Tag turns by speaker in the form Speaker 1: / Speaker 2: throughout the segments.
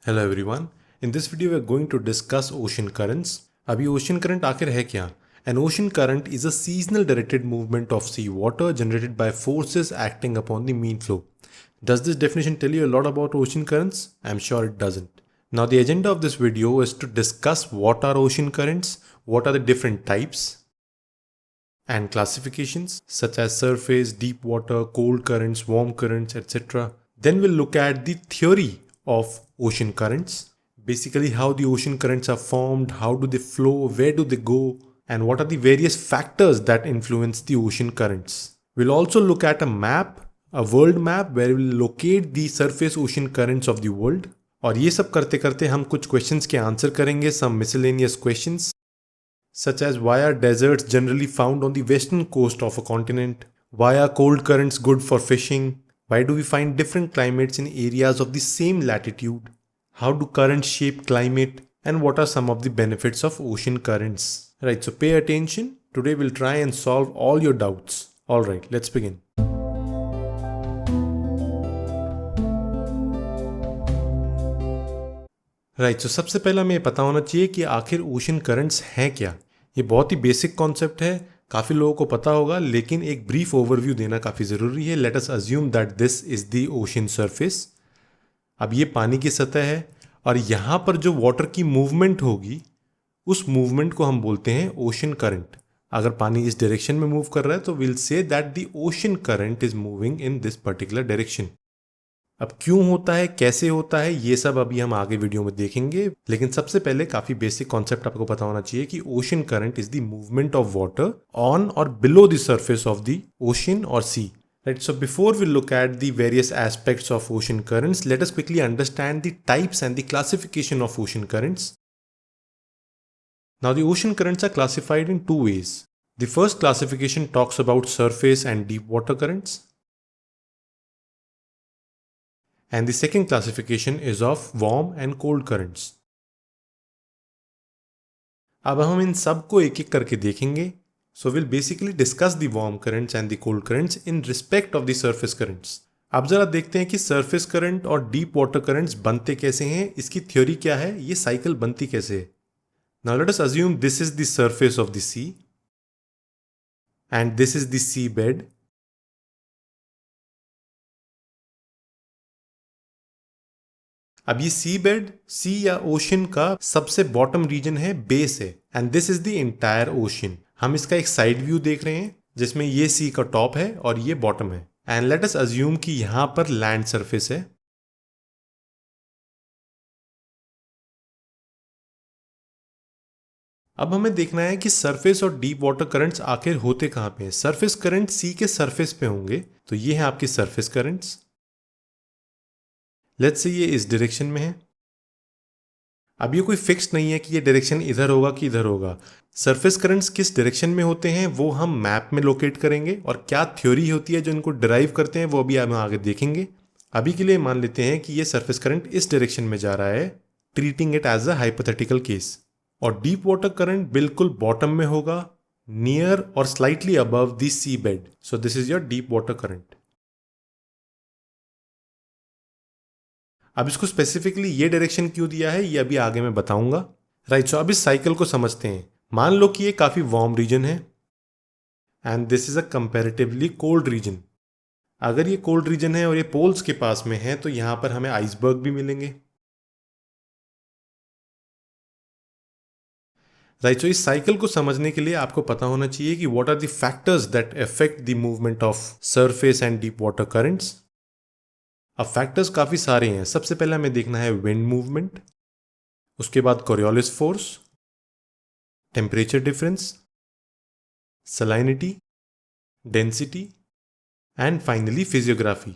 Speaker 1: Hello everyone. In this video we are going to discuss ocean currents. अभी ocean current आखिर है क्या? An ocean current is a seasonal directed movement of sea water generated by forces acting upon the mean flow. Does this definition tell you a lot about ocean currents? I'm sure it doesn't. Now the agenda of this video is to discuss what are ocean currents, what are the different types and classifications such as surface, deep water, cold currents, warm currents, etc. Then we'll look at the theory of ocean currents, basically how the ocean currents are formed, how do they flow, where do they go, and what are the various factors that influence the ocean currents. We'll also look at a map, a world map where we'll locate the surface ocean currents of the world. और ये सब करते करते हम कुछ questions के answer करेंगे, some miscellaneous questions such as why are deserts generally found on the western coast of a continent, why are cold currents good for fishing, why do we find different climates in areas of the same latitude, how do currents shape climate, and what are some of the benefits of ocean currents. Right, so pay attention. Today we'll try and solve all your doubts. Alright, let's begin. Right, so सबसे पहला हमें पता होना चाहिए कि आखिर ocean currents हैं क्या. ये बहुत ही बेसिक कॉन्सेप्ट है, काफ़ी लोगों को पता होगा, लेकिन एक ब्रीफ ओवरव्यू देना काफ़ी ज़रूरी है. Let us assume that this is the ocean surface. अब ये पानी की सतह है और यहाँ पर जो वाटर की मूवमेंट होगी उस मूवमेंट को हम बोलते हैं ओशन करंट. अगर पानी इस डायरेक्शन में मूव कर रहा है तो will say that the ocean current is moving in this particular direction. अब क्यों होता है, कैसे होता है, ये सब अभी हम आगे वीडियो में देखेंगे. लेकिन सबसे पहले काफी बेसिक कॉन्सेप्ट आपको पता होना चाहिए कि ocean current is the movement of water on और below the surface of the ocean और sea. Right, so before we look at the various aspects of ocean currents, let us quickly understand the types and the classification of ocean currents. Now the ocean currents are classified in two ways. The first classification talks about surface and deep water currents. And the second classification is of warm and cold currents. अब हम इन सब को एक एक करके देखेंगे. So we'll basically discuss the warm currents and the cold currents in respect of the surface currents. अब जरा देखते हैं कि surface current और deep water currents बनते कैसे हैं, इसकी थ्योरी क्या है, ये साइकिल बनती कैसे है. Now let us assume this is the surface of the sea and this is the sea bed. अब ये सी बेड, सी या ओशन का सबसे बॉटम रीजन है, बेस है, and this is the entire ocean. हम इसका एक साइड व्यू देख रहे हैं जिसमें ये सी का टॉप है और ये बॉटम है. एंड लेट अस अज्यूम कि यहां पर लैंड सरफेस है. अब हमें देखना है कि सरफेस और डीप वाटर करंट्स आखिर होते कहां पे हैं. सरफेस करंट सी के सरफेस पे होंगे, तो ये है आपकी सरफेस करंट्स. लेट्स से ये इस डायरेक्शन में है. अब ये कोई फिक्स नहीं है कि ये डायरेक्शन इधर होगा कि इधर होगा. सरफेस करंट्स किस डायरेक्शन में होते हैं वो हम मैप में लोकेट करेंगे, और क्या थ्योरी होती है जो इनको डिराइव करते हैं वो भी हम आगे देखेंगे. अभी के लिए मान लेते हैं कि ये सरफेस करंट इस डायरेक्शन में जा रहा है, treating it as a hypothetical case. और डीप वाटर करंट बिल्कुल बॉटम में होगा, नियर और slightly above the sea bed. So this is your deep water current. अब इसको स्पेसिफिकली ये डायरेक्शन क्यों दिया है ये अभी आगे मैं बताऊंगा. राइट, सो अब इस साइकिल को समझते हैं. मान लो कि ये काफी वार्म रीजन है and this is a comparatively cold region. अगर ये कोल्ड रीजन है और ये पोल्स के पास में है तो यहां पर हमें आइसबर्ग भी मिलेंगे. राइट, सो इस साइकिल को समझने के लिए आपको पता होना चाहिए कि what are the factors that affect the movement of surface and deep water currents. अब फैक्टर्स काफ़ी सारे हैं. सबसे पहले हमें देखना है विंड मूवमेंट, उसके बाद Coriolis force, temperature difference, salinity, density and finally physiography.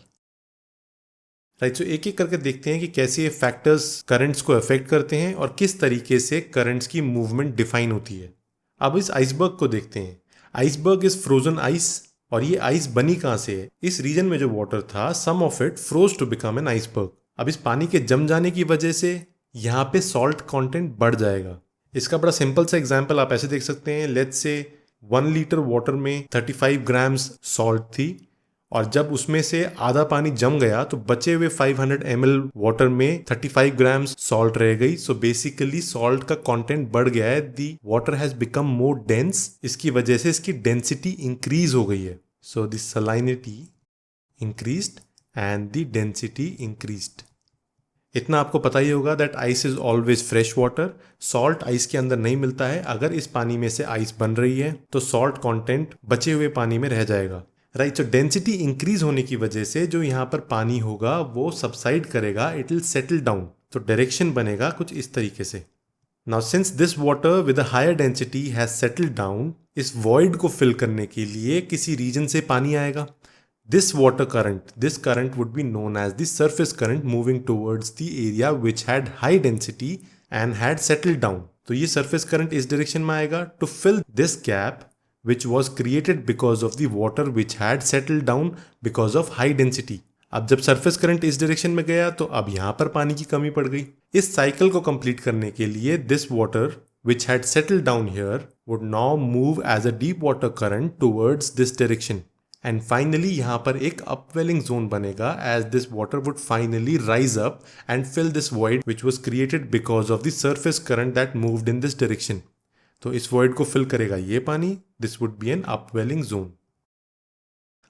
Speaker 1: Right, so एक एक करके देखते हैं कि कैसे ये फैक्टर्स करंट्स को अफेक्ट करते हैं और किस तरीके से करंट्स की मूवमेंट डिफाइन होती है. अब इस आइसबर्ग को देखते हैं. आइसबर्ग इज फ्रोजन आइस, और ये आइस बनी कहां से है, इस रीजन में जो वाटर था some of it froze to become an iceberg. अब इस पानी के जम जाने की वजह से यहाँ पे सॉल्ट कंटेंट बढ़ जाएगा. इसका बड़ा सिंपल सा एग्जांपल आप ऐसे देख सकते हैं. लेट्स से 1 लीटर वाटर में 35 ग्राम्स सॉल्ट थी और जब उसमें से आधा पानी जम गया तो बचे हुए 500 ml वाटर में 35 ग्राम्स सॉल्ट रह गई. सो बेसिकली सॉल्ट का कंटेंट बढ़ गया है. The water has become more dense. इसकी वजह से इसकी डेंसिटी इंक्रीज हो गई है. So the salinity increased and the density increased. इतना आपको पता ही होगा that ice is always fresh water. Salt ice के अंदर नहीं मिलता है. अगर इस पानी में से आइस बन रही है तो सॉल्ट कंटेंट बचे हुए पानी में रह जाएगा. राइट. सो डेंसिटी इंक्रीज होने की वजह से जो यहाँ पर पानी होगा वो सबसाइड करेगा. It will settle down. तो डायरेक्शन बनेगा कुछ इस तरीके से. Now since this water with a higher density has settled down, इस वॉइड को फिल करने के लिए किसी रीजन से पानी आएगा. This water current, this current would be known as the surface current moving towards the area which had high density and had settled down. तो ये surface current इस direction में आएगा to fill this gap which was created because of the water which had settled down because of high density. अब जब surface current इस direction में गया तो अब यहाँ पर पानी की कमी पड़ गई. इस cycle को complete करने के लिए this water which had settled down here would now move as a deep water current towards this direction. And finally यहाँ पर एक अपवेलिंग जोन बनेगा as this water would finally rise up and fill this void which was created because of the surface current that moved in this direction. तो इस void को फिल करेगा ये पानी. This would be an upwelling zone.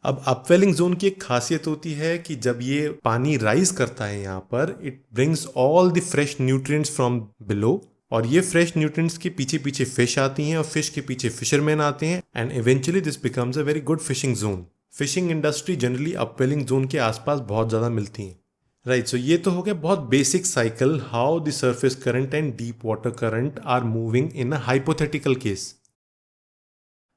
Speaker 1: अब upwelling zone की एक खासियत होती है कि जब ये पानी राइज करता है यहाँ पर, it brings all the fresh nutrients from below. और ये फ्रेश न्यूट्रिएंट्स के पीछे पीछे फिश आती हैं और फिश के पीछे फिशरमैन आते हैं and eventually this becomes a very good fishing zone. Fishing industry generally upwelling zone के आसपास बहुत ज़्यादा मिलती हैं. राइट. सो ये तो हो गया बहुत basic cycle how the surface current and deep water current are moving in a hypothetical case.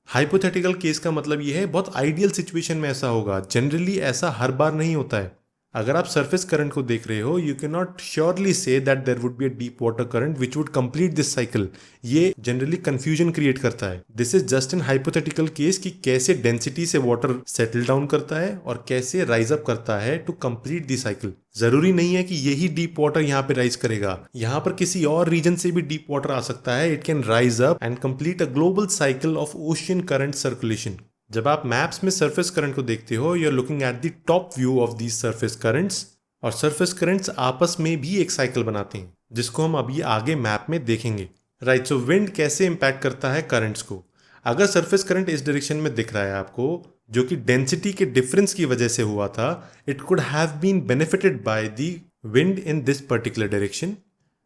Speaker 1: Hypothetical case का मतलब ये है बहुत आइडियल सिचुएशन में ऐसा होगा. जनरली ऐसा हर बार नहीं होता है. अगर आप सरफेस करंट को देख रहे हो, you can not surely say that there would be a deep water current which would complete this cycle. ये जनरली कंफ्यूजन क्रिएट करता है. This is just an hypothetical case कि कैसे डेंसिटी से वाटर सेटल डाउन करता है और कैसे राइज अप करता है टू कंप्लीट दी साइकिल. जरूरी नहीं है कि यही डीप वाटर यहाँ पे राइज करेगा. यहाँ पर किसी और रीजन से भी डीप वाटर आ सकता है. It can rise up and complete a global cycle of ocean current circulation. जब आप मैप्स में सरफेस करंट को देखते हो, you are looking at the top view of these surface currents. और सरफेस करंट्स आपस में भी एक साइकिल बनाते हैं जिसको हम अभी आगे मैप में देखेंगे. राइट. सो विंड कैसे इंपैक्ट करता है करंट्स को. अगर सरफेस करंट इस डायरेक्शन में दिख रहा है आपको, जो कि डेंसिटी के डिफरेंस की वजह से हुआ था, it could have been benefited by the wind in this particular direction.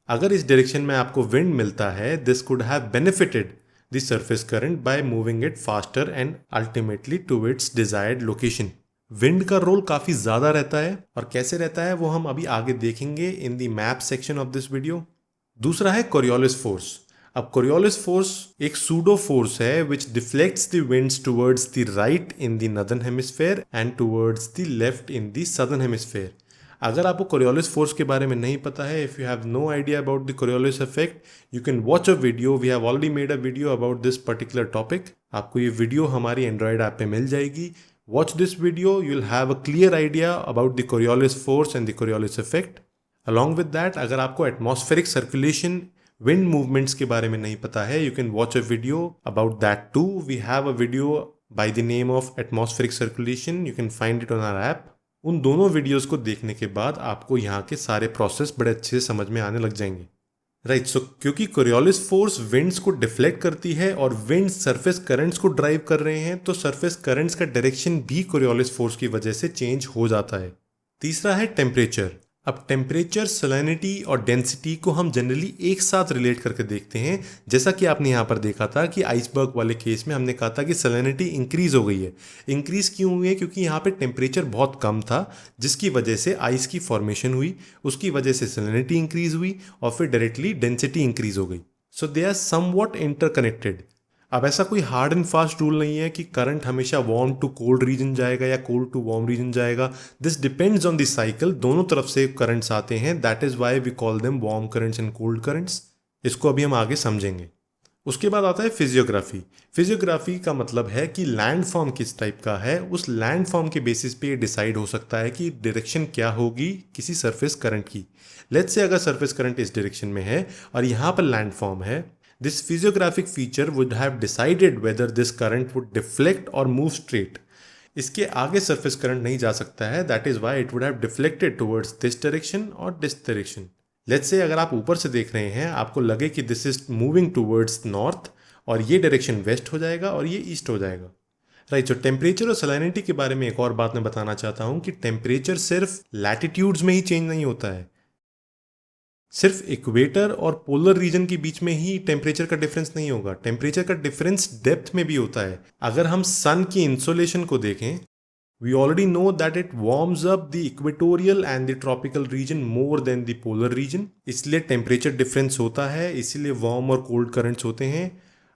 Speaker 1: अगर इस डायरेक्शन में आपको विंड मिलता है, this could have benefited the surface current by moving it faster and ultimately to its desired location. Wind का role काफी ज्यादा रहता है और कैसे रहता है वो हम अभी आगे देखेंगे in the map section of this video. दूसरा है कोरियोलिस फोर्स. अब कोरियोलिस फोर्स एक सूडो फोर्स है which deflects the winds towards the right in the northern hemisphere and towards the left in the southern hemisphere. अगर आपको Coriolis force के बारे में नहीं पता है, if you have no idea about the Coriolis effect, you can watch a video. We have already made a video about this particular topic. आपको ये वीडियो हमारी एंड्रॉइड ऐप पे मिल जाएगी. Watch this video, you will have a clear idea about the Coriolis force and the Coriolis effect. Along with that, अगर आपको atmospheric circulation, wind movements के बारे में नहीं पता है, you can watch a video about that too. We have a video by the name of atmospheric circulation. You can find it on our app. उन दोनों वीडियोस को देखने के बाद आपको यहाँ के सारे प्रोसेस बड़े अच्छे से समझ में आने लग जाएंगे. राइट. सो क्योंकि कोरियोलिस फोर्स विंड्स को डिफ्लेक्ट करती है और विंड सरफेस करंट्स को ड्राइव कर रहे हैं, तो सरफेस करंट्स का डायरेक्शन भी कोरियोलिस फोर्स की वजह से चेंज हो जाता है. तीसरा है टेम्परेचर. अब टेम्परेचर, सैलिनिटी और डेंसिटी को हम जनरली एक साथ रिलेट करके देखते हैं. जैसा कि आपने यहाँ पर देखा था कि आइसबर्ग वाले केस में हमने कहा था कि सैलिनिटी इंक्रीज हो गई है. इंक्रीज क्यों हुई है? क्योंकि यहाँ पे टेम्परेचर बहुत कम था जिसकी वजह से आइस की फॉर्मेशन हुई, उसकी वजह से सैलिनिटी इंक्रीज हुई और फिर डायरेक्टली डेंसिटी इंक्रीज हो गई. सो दे आर समवॉट इंटरकनेक्टेड. अब ऐसा कोई हार्ड एंड फास्ट रूल नहीं है कि करंट हमेशा वार्म टू कोल्ड रीजन जाएगा या कोल्ड टू वार्म रीजन जाएगा. This depends on the cycle. दोनों तरफ से करंट्स आते हैं. That is why we call them warm currents and cold currents. इसको अभी हम आगे समझेंगे. उसके बाद आता है फिजियोग्राफी. फिजियोग्राफी का मतलब है कि लैंड फॉर्म किस टाइप का है. उस लैंड फॉर्म के बेसिस पे ये डिसाइड हो सकता है कि डायरेक्शन क्या होगी किसी सरफेस करंट की. लेट्स से अगर सरफेस करंट इस डायरेक्शन में है और यहाँ पर लैंड फॉर्म है, this physiographic feature would have decided whether this current would deflect or move straight. इसके आगे सरफेस करंट नहीं जा सकता है, that is why it would have deflected towards this direction और दिस डायरेक्शन। लेट्स से अगर आप ऊपर से देख रहे हैं, आपको लगे कि this is moving towards north और ये डायरेक्शन वेस्ट हो जाएगा और ये ईस्ट हो जाएगा, राइट। सो टेम्परेचर और सैलिनिटी के बारे में एक और बात मैं बताना चाहता हूं कि टेम्परेचर सिर्फ लैटिट्यूड्स में ही चेंज नहीं होता है, सिर्फ इक्वेटर और पोलर रीजन के बीच में ही टेम्परेचर का डिफरेंस नहीं होगा, टेम्परेचर का डिफरेंस डेप्थ में भी होता है। अगर हम सन की इंसोलेशन को देखें, we already know that it warms up the equatorial and the tropical region more than the polar region, इसलिए टेम्परेचर डिफरेंस होता है, इसीलिए वार्म और कोल्ड करंट्स होते हैं।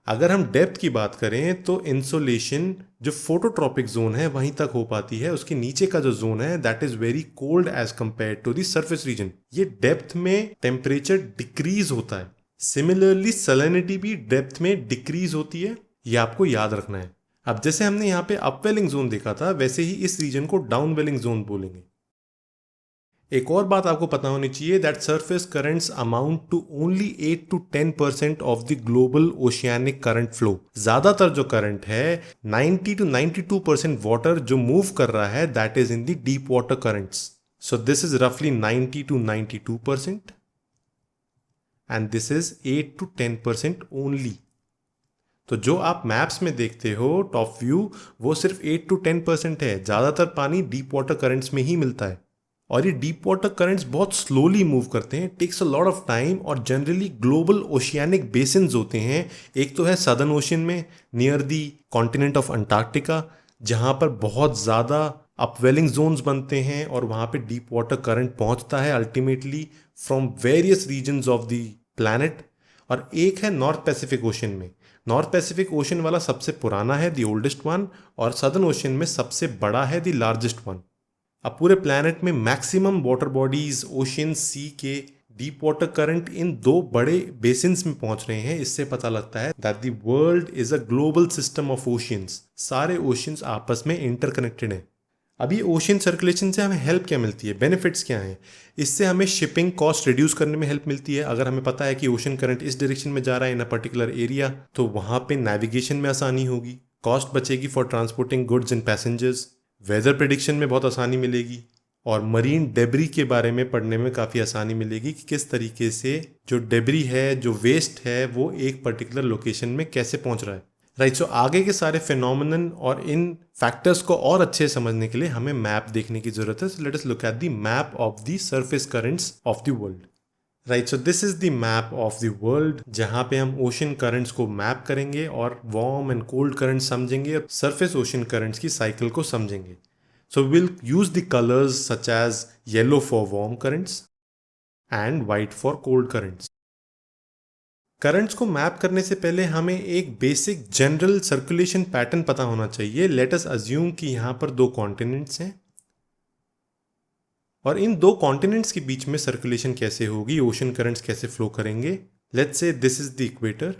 Speaker 1: अगर हम डेप्थ की बात करें तो इंसोलेशन जो फोटोट्रॉपिक जोन है वहीं तक हो पाती है, उसके नीचे का जो जोन है that is very cold as compare to the surface region. ये डेप्थ में टेम्परेचर डिक्रीज होता है। सिमिलरली सैलिनिटी भी डेप्थ में डिक्रीज होती है, ये आपको याद रखना है। अब जैसे हमने यहाँ पे अपवेलिंग जोन देखा था, वैसे ही इस रीजन को डाउनवेलिंग जोन बोलेंगे। एक और बात आपको पता होनी चाहिए that surface currents amount to only 8 to 10% of the global oceanic current flow. ज्यादातर जो करंट है 90 to 92% वाटर जो मूव कर रहा है that is in the deep water currents. So this is रफली 90 to 92% and this is 8 to 10% only. तो जो आप मैप्स में देखते हो टॉप व्यू, वो सिर्फ 8 to 10% है। ज्यादातर पानी डीप वाटर करंट्स में ही मिलता है और ये डीप वाटर करंट्स बहुत स्लोली मूव करते हैं, takes a lot of time, और जनरली ग्लोबल ओशियानिक बेसिन्स होते हैं। एक तो है सदर्न ओशन में near the continent of Antarctica, जहाँ पर बहुत ज़्यादा अपवेलिंग जोन्स बनते हैं और वहाँ पे डीप वाटर करंट पहुँचता है ultimately from various regions of the planet. और एक है नॉर्थ पैसिफिक ओशन में। नॉर्थ पैसिफिक ओशन वाला सबसे पुराना है, द ओल्डेस्ट वन, और सदर्न ओशन में सबसे बड़ा है, द लार्जेस्ट वन। अब पूरे प्लैनेट में मैक्सिमम वाटर बॉडीज ओशन सी के डीप वाटर करंट इन दो बड़े बेसिन्स में पहुंच रहे हैं। इससे पता लगता है that the world is a global system of oceans. सारे ओशियंस आपस में इंटरकनेक्टेड हैं। अब ये ओशन सर्कुलेशन से हमें हेल्प क्या मिलती है, बेनिफिट्स क्या हैं? इससे हमें शिपिंग कॉस्ट रिड्यूस करने में हेल्प मिलती है। अगर हमें पता है कि ओशन करंट इस डायरेक्शन में जा रहा है इन अ पर्टिकुलर एरिया, तो वहाँ पे नेविगेशन में आसानी होगी, कॉस्ट बचेगी for transporting goods and passengers, weather prediction में बहुत आसानी मिलेगी, और मरीन डेब्री के बारे में पढ़ने में काफ़ी आसानी मिलेगी कि किस तरीके से जो डेब्री है, जो वेस्ट है, वो एक पर्टिकुलर लोकेशन में कैसे पहुंच रहा है, राइट। सो आगे के सारे फिनोमिनन और इन फैक्टर्स को और अच्छे समझने के लिए हमें मैप देखने की जरूरत है। So let us look at the map of the surface currents of the world, right. So this is the map of the world, जहाँ पे हम ओशन करंट्स को मैप करेंगे और वार्म एंड कोल्ड करंट समझेंगे और सरफेस ओशन करंट्स की cycle को समझेंगे। So will use the colours such as yellow for warm currents and white for cold currents. Currents को मैप करने से पहले हमें एक बेसिक जनरल सर्कुलेशन पैटर्न पता होना चाहिए। लेट अस अज्यूम कि यहाँ पर दो कॉन्टिनेंट्स हैं और इन दो कॉन्टिनेंट्स के बीच में सर्कुलेशन कैसे होगी, ओशन करंट्स कैसे फ्लो करेंगे। Let's say this is the equator.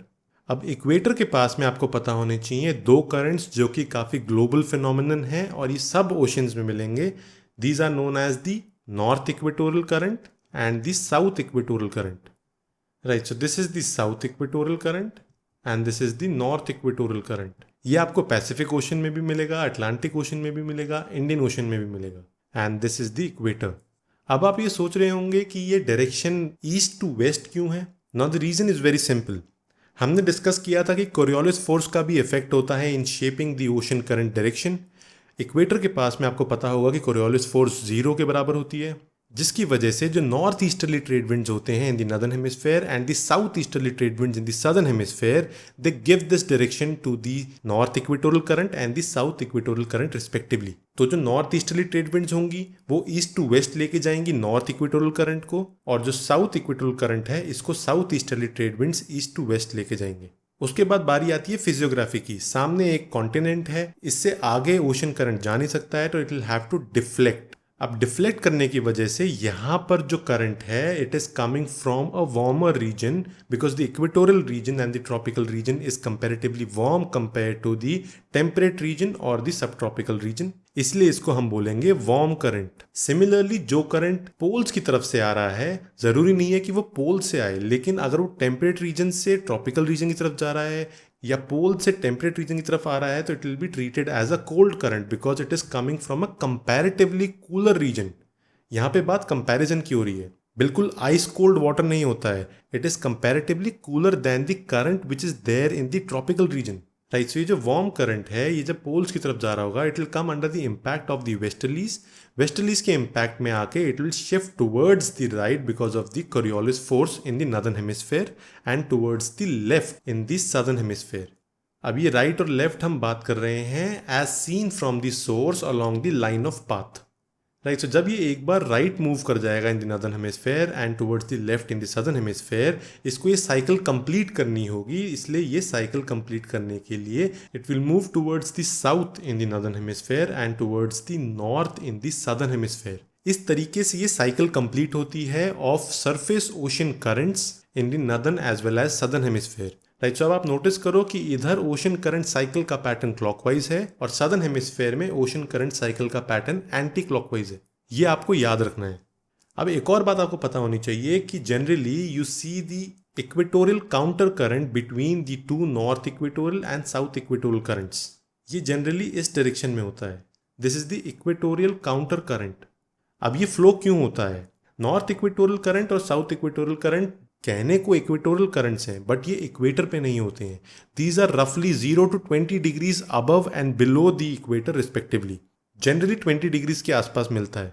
Speaker 1: अब इक्वेटर के पास में आपको पता होने चाहिए दो करंट्स जो कि काफ़ी ग्लोबल फिनोमिनन है और ये सब ओशंस में मिलेंगे। These are known as the north equatorial current and the south equatorial current, right. So this is the south equatorial current and this is the north equatorial current. ये आपको Pacific ocean में भी मिलेगा, Atlantic ocean में भी मिलेगा, Indian ocean में भी मिलेगा, and this is the equator. अब आप ये सोच रहे होंगे कि ये डायरेक्शन ईस्ट टू वेस्ट क्यों है। Now the reason is very simple. हमने डिस्कस किया था कि कोरियोलिस फोर्स का भी इफेक्ट होता है in shaping the ocean current direction. Equator के पास में आपको पता होगा कि कोरियोलिस फोर्स 0 के बराबर होती है, जिसकी वजह से जो नॉर्थ ईस्टर्ली ट्रेड विंड्स होते हैं in the northern hemisphere and the south easterly trade winds in the southern hemisphere, they give this direction to the north equatorial current and the south equatorial current respectively. तो जो north easterly trade winds होंगी वो east to west लेके जाएंगी north equatorial current को, और जो south equatorial current है इसको south easterly trade winds east to west लेके जाएंगे। उसके बाद बारी आती है फिजियोग्राफी की। सामने एक कॉन्टिनेंट है, इससे आगे ओशन करंट जा नहीं सकता है, तो it will have to deflect. अब डिफ्लेक्ट करने की वजह से यहाँ पर जो करंट है it is coming from a warmer region, because the equatorial region and the tropical region is comparatively warm compare to the temperate region और द सब ट्रॉपिकल रीजन, इसलिए इसको हम बोलेंगे वार्म करंट। सिमिलरली जो current poles की तरफ से आ रहा है, जरूरी नहीं है कि वो पोल से आए, लेकिन अगर वो टेम्परेट रीजन से ट्रॉपिकल रीजन की तरफ जा रहा है या पोल से टेम्परेट रीजन की तरफ आ रहा है तो it will be treated as a cold current because it is coming from a comparatively cooler region. यहाँ पे बात कंपैरिजन की हो रही है, बिल्कुल आइस कोल्ड वाटर नहीं होता है, it is comparatively cooler than the current which is there in the tropical region. Right, so ये जो वार्म करंट है ये जब पोल्स की तरफ जा रहा होगा it will come under the impact of the westerlies. Westerlies के इम्पैक्ट में आके it will shift towards the right because of the Coriolis force in the northern hemisphere and towards the left in the southern hemisphere. अब ये right और left हम बात कर रहे हैं as seen from the source along the line of path. Right, so जब ये एक बार राइट मूव कर जाएगा in the northern hemisphere and towards the left in the southern hemisphere, इसको ये साइकिल कंप्लीट करनी होगी। इसलिए ये साइकिल कंप्लीट करने के लिए it will move towards the south in the northern hemisphere and towards the north in the southern hemisphere. इस तरीके से ये साइकिल कंप्लीट होती है of surface ocean currents in the northern as well as southern hemisphere. Right, so अब आप notice करो कि इधर ओशन करंट साइकिल का पैटर्न क्लॉकवाइज है और सदर्न हेमिस्फेयर में ओशन करंट साइकिल का पैटर्न एंटी क्लॉकवाइज है। ये आपको याद रखना है। अब एक और बात आपको पता होनी चाहिए कि generally you see the equatorial counter current between the two north equatorial and south equatorial currents. ये जनरली इस डायरेक्शन में होता है, this is the equatorial counter current. अब ये फ्लो क्यों होता है? नॉर्थ इक्वेटोरियल करंट और साउथ इक्वेटोरियल करंट कहने को इक्वेटोरियल करंट्स हैं बट ये इक्वेटर पे नहीं होते हैं। दीज आर रफली 0 to 20 degrees above and below the equator respectively. Generally 20 degrees के आसपास मिलता है।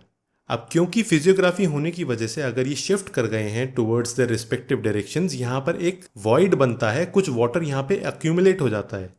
Speaker 1: अब क्योंकि फिजियोग्राफी होने की वजह से अगर ये शिफ्ट कर गए हैं टुवर्ड्स द रिस्पेक्टिव डायरेक्शंस, यहाँ पर एक वॉइड बनता है, कुछ वाटर यहाँ पे अक्यूमुलेट हो जाता है।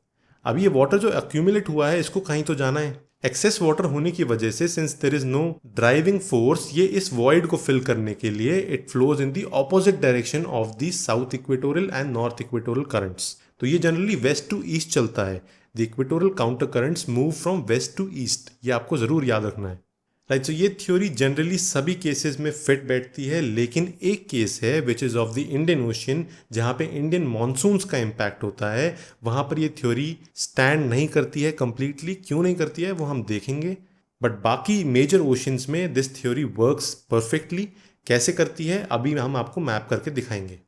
Speaker 1: अब ये वाटर जो अक्यूमुलेट हुआ है इसको कहीं तो जाना है। एक्सेस वाटर होने की वजह से since there is no driving force, ये इस वॉइड को फिल करने के लिए it flows in the opposite direction of the south equatorial and north equatorial currents. तो ये जनरली वेस्ट टू ईस्ट चलता है। The equatorial counter currents move from west to east, ये आपको जरूर याद रखना है। राइट, सो ये थ्योरी जनरली सभी केसेस में फिट बैठती है, लेकिन एक केस है which is of the Indian ocean जहाँ पे इंडियन मॉनसून्स का इम्पैक्ट होता है, वहाँ पर ये थ्योरी स्टैंड नहीं करती है कंप्लीटली। क्यों नहीं करती है वो हम देखेंगे, बट बाकी मेजर ओशंस में दिस थ्योरी वर्क्स परफेक्टली। कैसे करती है अभी हम आपको मैप करके दिखाएंगे।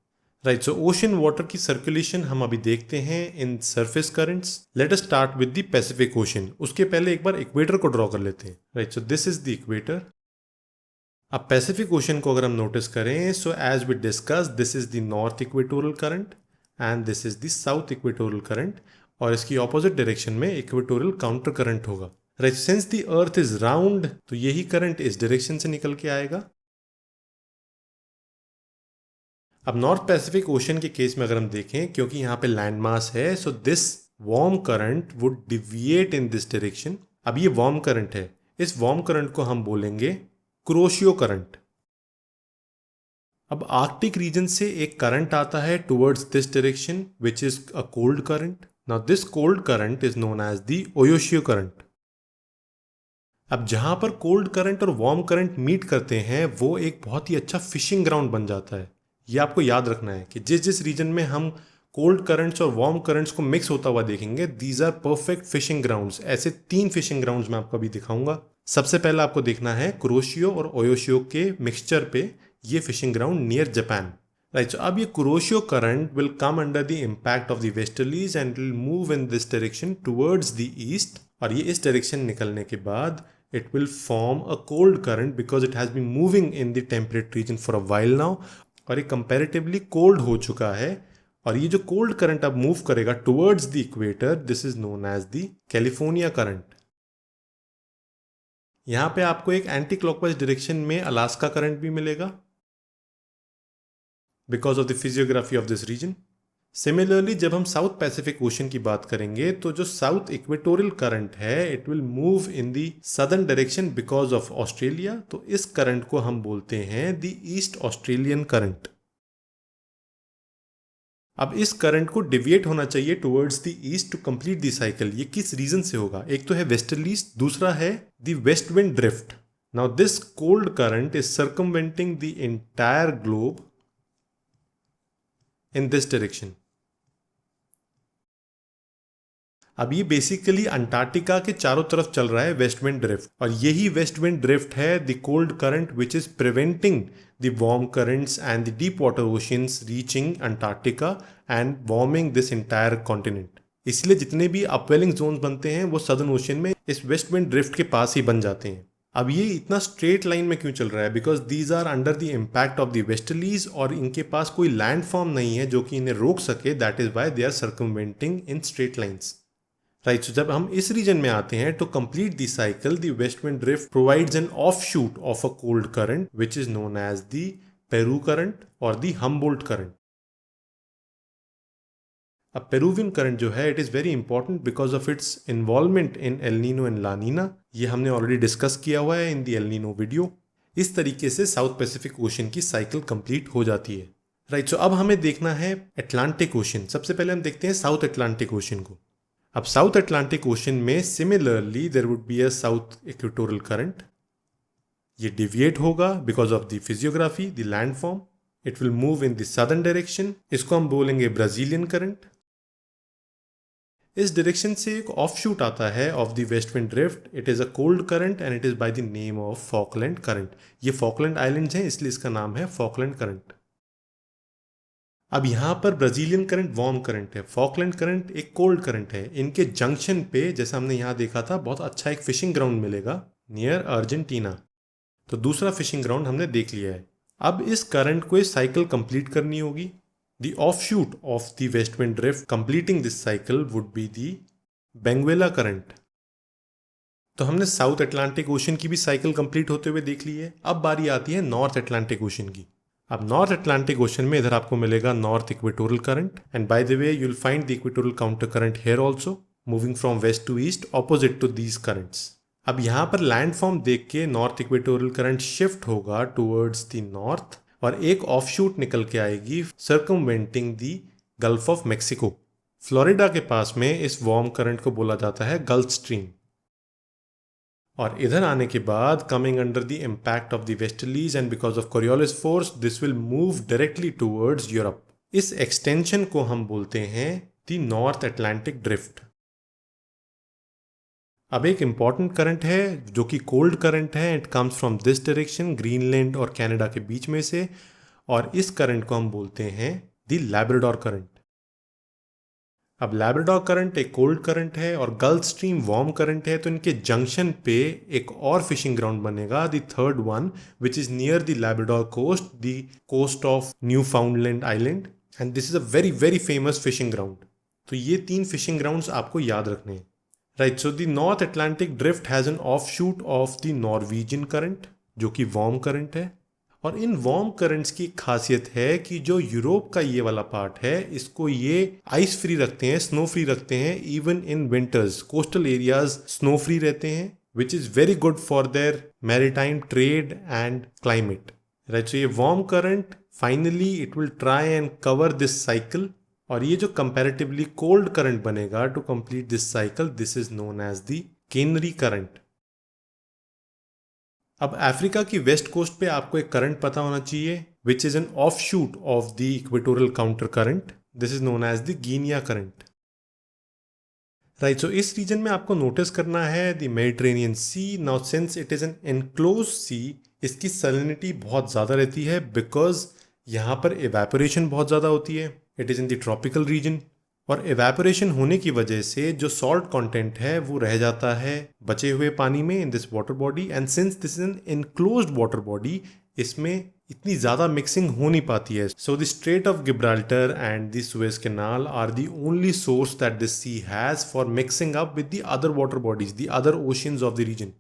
Speaker 1: राइट, सो ओशन वाटर की सर्कुलेशन हम अभी देखते हैं in surface currents. Let us start with the Pacific ocean. उसके पहले एक बार इक्वेटर को ड्रॉ कर लेते हैं। Right, so this is the equator. अब पैसिफिक ओशन को अगर हम नोटिस करें, so as we discuss this is the north equatorial current and this is the south equatorial current, और इसकी ऑपोजिट डायरेक्शन में इक्वेटोरियल काउंटर करंट होगा। Right, since the earth is round तो यही करंट इस डायरेक्शन से निकल के आएगा। अब नॉर्थ पैसिफिक ओशन के केस में अगर हम देखें, क्योंकि यहाँ पे लैंड मास है, so this warm current would deviate in this direction. अब ये वार्म करंट है, इस वार्म करंट को हम बोलेंगे कुरोशियो करंट। अब आर्कटिक रीजन से एक करंट आता है towards this direction which is a cold current. Now this cold current is known as the Oyashio current. अब जहां पर कोल्ड करंट और वार्म करंट मीट करते हैं वो एक बहुत ही अच्छा फिशिंग ग्राउंड बन जाता है। ये आपको याद रखना है कि जिस जिस रीजन में हम कोल्ड करंट्स और वार्म करंट्स को मिक्स होता हुआ देखेंगे, these are perfect fishing grounds. ऐसे 3 फिशिंग ग्राउंड्स मैं आपको अभी दिखाऊंगा। सबसे पहला आपको देखना है कुरोशियो और ओयोशियो के मिक्सचर पे ये fishing ground near Japan. Right, so अब ये Kuroshio current will come under the impact of the westerlies and will move in this direction towards the east, और ये इस डायरेक्शन निकलने के बाद it will form a cold current because it has been moving in the temperate region for a while now, और ये comparatively cold हो चुका है। और ये जो cold current अब move करेगा towards the equator, this is known as the California current। यहाँ पे आपको एक एंटी क्लॉकवाइज डायरेक्शन में अलास्का करंट भी मिलेगा because of the physiography of this region. Similarly जब हम साउथ पैसिफिक ओशन की बात करेंगे तो जो साउथ इक्वेटोरियल करंट है it will move in the southern direction because of Australia, तो इस करंट को हम बोलते हैं द ईस्ट ऑस्ट्रेलियन करंट। अब इस करंट को डिविएट होना चाहिए towards the east to complete the cycle. ये किस रीजन से होगा? एक तो है वेस्टर्लीज, दूसरा है the west wind drift. Now this cold current is circumventing the entire globe in this direction. अब ये बेसिकली अंटार्कटिका के चारों तरफ चल रहा है वेस्ट विंड ड्रिफ्ट, और यही वेस्ट विंड ड्रिफ्ट है the cold current which is preventing the warm currents and the deep water oceans reaching Antarctica and warming this entire continent. इसलिए जितने भी अपवेलिंग जोन्स बनते हैं वो सदर्न ओशन में इस वेस्ट विंड ड्रिफ्ट के पास ही बन जाते हैं। अब ये इतना स्ट्रेट लाइन में क्यों चल रहा है? Because these are under the impact of the westerlies और इनके पास कोई लैंड फॉर्म नहीं है जो कि इन्हें रोक सके। That is why they are circumventing in straight lines, right. So जब हम इस रीजन में आते हैं तो complete the cycle the west wind drift provides an offshoot of a cold current which is known as the Peru current और the Humboldt current. अब Peruvian current जो है it is very important because of its involvement in El Nino and La Nina. ये हमने already discuss किया हुआ है इन the El Nino video. इस तरीके से साउथ पैसिफिक ओशन की साइकिल कंप्लीट हो जाती है, राइट। सो अब हमें देखना है अटलांटिक ओशन। सबसे पहले हम देखते हैं साउथ अटलांटिक ओशन को। अब साउथ अटलांटिक ओशन में similarly there would be a south equatorial current. ये डिविएट होगा because of the physiography, the land form. It will move in the southern direction. इसको हम बोलेंगे ब्राजीलियन करंट। इस direction से एक ऑफशूट आता है of the west wind drift. It is a cold current and it is by the name of Falkland current. ये Falkland islands हैं इसलिए इसका नाम है फॉकलैंड करंट। अब यहाँ पर ब्राजीलियन करंट वार्म करंट है, फॉकलैंड करंट एक कोल्ड करंट है। इनके जंक्शन पे जैसा हमने यहाँ देखा था बहुत अच्छा एक फिशिंग ग्राउंड मिलेगा नियर अर्जेंटीना। तो दूसरा फिशिंग ग्राउंड हमने देख लिया है। अब इस करंट को इस साइकिल कंप्लीट करनी होगी। The offshoot of the west wind drift completing this cycle would be the Benguela current। तो हमने साउथ अटलांटिक ओशन की भी साइकिल कंप्लीट होते हुए देख ली है। अब बारी आती है नॉर्थ अटलांटिक ओशन की। अब नॉर्थ अटलांटिक ओशन में इधर आपको मिलेगा north equatorial current and by the way you will find the equatorial counter current here also moving from west to east opposite to these currents. अब यहाँ पर land form देख के नॉर्थ इक्वेटोरियल करंट शिफ्ट होगा towards the north और एक offshoot निकल के आएगी circumventing the gulf of Mexico. Florida के पास में इस वार्म करंट को बोला जाता है गल्फ स्ट्रीम। और इधर आने के बाद coming under the impact of the westerlies and because of Coriolis force this will move directly towards Europe. इस एक्सटेंशन को हम बोलते हैं द नॉर्थ अटलांटिक ड्रिफ्ट। अब एक इंपॉर्टेंट करंट है जो कि कोल्ड करंट है। It comes from this direction Greenland और कनाडा के बीच में से और इस करंट को हम बोलते हैं द लैब्राडोर करंट। अब लैब्राडोर करंट एक कोल्ड करंट है और गल्फ स्ट्रीम वार्म करंट है। तो इनके जंक्शन पे एक और फिशिंग ग्राउंड बनेगा the third one which is near the Labrador coast, the coast of Newfoundland island and this is a very very famous fishing ground. तो ये 3 fishing grounds आपको याद रखने हैं, right. So the north Atlantic drift has an offshoot of the Norwegian current जो कि warm current है। और इन वार्म करंट्स की खासियत है कि जो यूरोप का ये वाला पार्ट है इसको ये आइस फ्री रखते हैं, स्नो फ्री रखते हैं। Even in winters coastal areas snow free रहते हैं which is very good for their maritime trade and climate, right. So ये warm current finally it will try and cover this cycle और ये जो comparatively cold current बनेगा to complete this cycle this is known as the Canary current. अब Africa की west coast पे आपको एक करंट पता होना चाहिए which is an offshoot of the equatorial counter current. This is known as the Guinea current, right. So इस region में आपको नोटिस करना है the Mediterranean Sea. Now since it is an enclose sea इसकी salinity बहुत ज़्यादा रहती है बिकॉज यहाँ पर इवेपोरेशन बहुत ज़्यादा होती है। It is in the tropical reason और इवेपोरेशन होने की वजह से जो सॉल्ट कंटेंट है वो रह जाता है बचे हुए पानी में in this water body. And since this is an enclosed water body इसमें इतनी ज़्यादा मिक्सिंग हो नहीं पाती है। So the strait of Gibraltar and the Suez canal are the only source that this sea has for mixing up with the other water bodies, the other oceans of the region.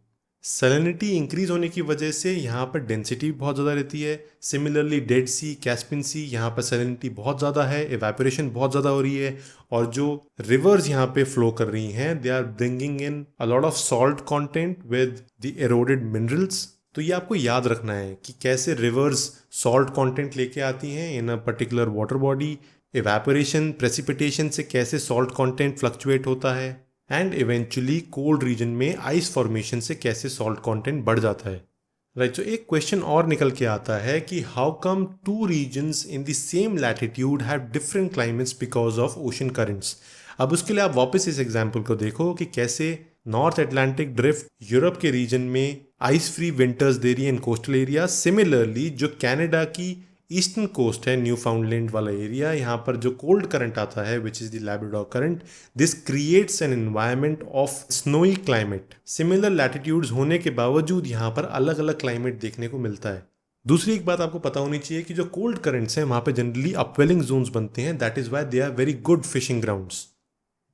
Speaker 1: Salinity increase होने की वजह से यहाँ पर density बहुत ज़्यादा रहती है। सिमिलरली डेड सी, कैस्पियन सी, यहाँ पर सैलिनिटी बहुत ज़्यादा है, इवेपोरेशन बहुत ज़्यादा हो रही है और जो रिवर्स यहाँ पे फ्लो कर रही हैं they are bringing in a lot of salt content with the eroded minerals. तो ये आपको याद रखना है कि कैसे रिवर्स सॉल्ट कंटेंट लेके आती हैं in a particular water body. Evaporation, precipitation से कैसे सॉल्ट कंटेंट फ्लक्चुएट होता है एंड इवेंचुअली कोल्ड रीजन में आइस फॉर्मेशन से कैसे सॉल्ट कंटेंट बढ़ जाता है, राइट। सो एक क्वेश्चन और निकल के आता है कि how come 2 regions in the same latitude have different climates because of ocean currents. अब उसके लिए आप वापस इस एग्जाम्पल को देखो कि कैसे नॉर्थ अटलांटिक ड्रिफ्ट यूरोप के रीजन में आइस फ्री विंटर्स दे रही है इन कोस्टल एरिया। सिमिलरली जो कनाडा की ईस्टर्न कोस्ट है, न्यू फाउंडलैंड वाला एरिया, यहाँ पर जो कोल्ड करंट आता है which is the Labrador current, this creates an environment of snowy climate. Similar latitudes होने के बावजूद यहाँ पर अलग अलग क्लाइमेट देखने को मिलता है। दूसरी एक बात आपको पता होनी चाहिए कि जो कोल्ड करंट्स हैं वहाँ पे जनरली अपवेलिंग जोन्स बनते हैं, that is why they are very good fishing grounds.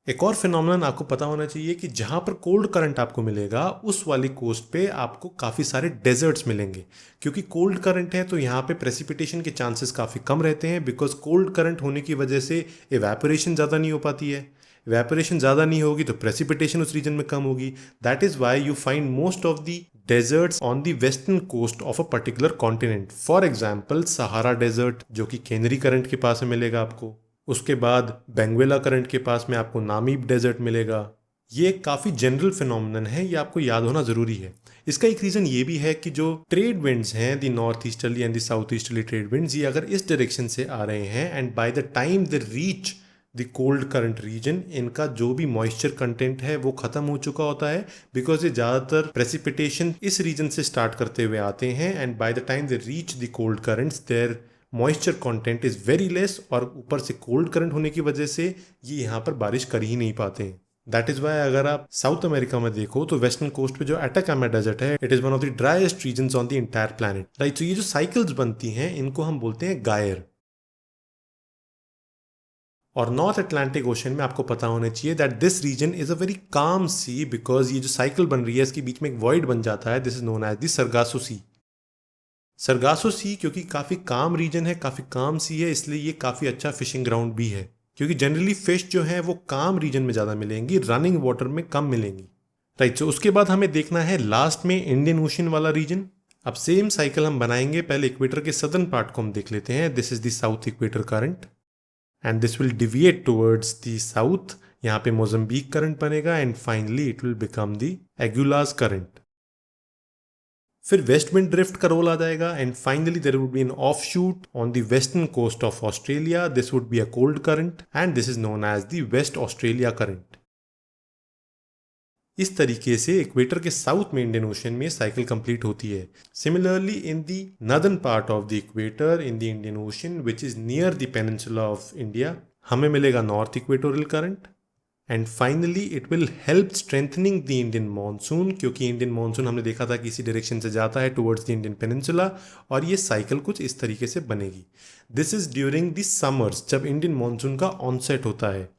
Speaker 1: एक और फिनोमेनन आपको पता होना चाहिए कि जहां पर कोल्ड करंट आपको मिलेगा उस वाली कोस्ट पे आपको काफ़ी सारे डेजर्ट्स मिलेंगे, क्योंकि कोल्ड करंट है तो यहाँ पे प्रेसिपिटेशन के चांसेस काफ़ी कम रहते हैं, बिकॉज कोल्ड करंट होने की वजह से इवेपोरेशन ज़्यादा नहीं हो पाती है। इवेपोरेशन ज़्यादा नहीं होगी तो प्रेसिपिटेशन उस रीजन में कम होगी। That is why you find most of the deserts on the western coast of a particular continent. For example Sahara desert जो कि केनरी करंट के पास में मिलेगा आपको, उसके बाद बेंगुएला करंट के पास में आपको नामीब डेजर्ट मिलेगा। ये एक काफ़ी जनरल फिनोमिनन है, ये आपको याद होना ज़रूरी है। इसका एक रीज़न ये भी है कि जो ट्रेड विंड्स हैं, the north easterly and the south easterly trade winds, ये अगर इस डायरेक्शन से आ रहे हैं and by the time they reach the cold current region, इनका जो भी मॉइस्चर कंटेंट है वो ख़त्म हो चुका होता है, बिकॉज ये ज़्यादातर प्रेसिपिटेशन इस रीजन से स्टार्ट करते हुए आते हैं and by the time they reach the cold currents their moisture content is very less, और ऊपर से कोल्ड करंट होने की वजह से ये यहाँ पर बारिश कर ही नहीं पाते हैं। दैट इज़ वाई अगर आप साउथ अमेरिका में देखो तो वेस्टर्न कोस्ट पे जो अटाकामा डेजर्ट है, it is one of the driest regions on the entire planet, right. तो ये जो साइकिल्स बनती हैं इनको हम बोलते हैं गायर। और नॉर्थ अटलांटिक ओशन में आपको पता होना चाहिए that this region is a very calm sea, because ये जो साइकिल बन रही है इसके बीच में एक वॉइड बन जाता है, this is known as the Sargasso Sea. Sargasso Sea क्योंकि काफ़ी काम रीजन है, काफ़ी काम सी है, इसलिए ये काफ़ी अच्छा फिशिंग ग्राउंड भी है, क्योंकि जनरली फिश जो है वो काम रीजन में ज़्यादा मिलेंगी, रनिंग वाटर में कम मिलेंगी, राइट। सो उसके बाद हमें देखना है लास्ट में इंडियन ओशन वाला रीजन। अब सेम साइकिल हम बनाएंगे, पहले इक्वेटर के सदर्न पार्ट को हम देख लेते हैं। This is the south equator current and this will deviate towards the south. यहाँ पे मोजम्बिक करंट बनेगा and finally it will become the Agulhas current. फिर वेस्ट विंड ड्रिफ्ट का रोल आ जाएगा and finally there would be an offshoot on the western coast of Australia. This would be a cold current and this is known as the west Australia current. इस तरीके से equator के south में Indian ocean में cycle complete होती है। Similarly in the northern part of the equator in the Indian ocean which is near the peninsula of India, हमें मिलेगा north equatorial current and finally it will help strengthening the Indian monsoon, क्योंकि Indian monsoon हमने देखा था कि इसी direction से जाता है टुवर्ड्स द इंडियन पेनिनसुला, और ये साइकिल कुछ इस तरीके से बनेगी। This is during the summers, जब इंडियन मानसून का ऑनसेट होता है।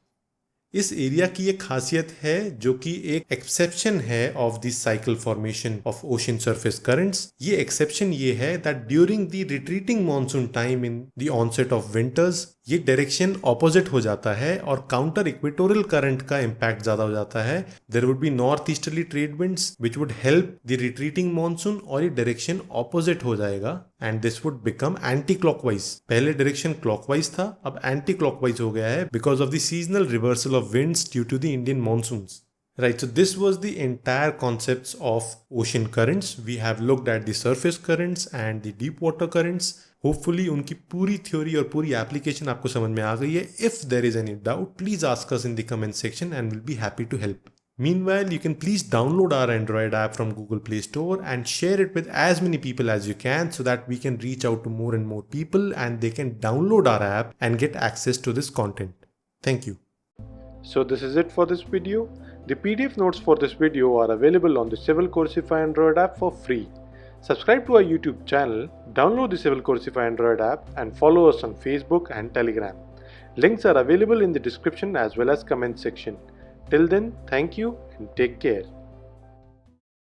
Speaker 1: इस एरिया की एक खासियत है जो कि एक एक्सेप्शन है of the cycle formation of ocean surface currents. ये एक्सेप्शन ये है that during the retreating monsoon time in the onset of winters ये डायरेक्शन ऑपोजिट हो जाता है और काउंटर इक्वेटोरियल करंट का इम्पैक्ट ज्यादा हो जाता है। There would be north easterly trade winds which would help the retreating monsoon, और ये डायरेक्शन ऑपोजिट हो जाएगा and this would become anti clockwise. पहले डायरेक्शन क्लॉकवाइज था, अब एंटी क्लॉकवाइज हो गया है because of the seasonal reversal of winds due to the Indian monsoons. Right, so this was the entire concepts of ocean currents. We have looked at the surface currents and the deep water currents. Hopefully उनकी पूरी theory और पूरी application आपको समझ में आ गई है. If there is any doubt, please ask us in the comment section and we'll be happy to help. Meanwhile, you can please download our Android app from Google Play Store and share it with as many people as you can so that we can reach out to more and more people and they can download our app and get access to this content. Thank you.
Speaker 2: So this is it for this video. The PDF notes for this video are available on the Civil Coursify Android app for free. Subscribe to our YouTube channel, download the Civil Coursify Android app and follow us on Facebook and Telegram. Links are available in the description as well as comment section. Till then, thank you and take care.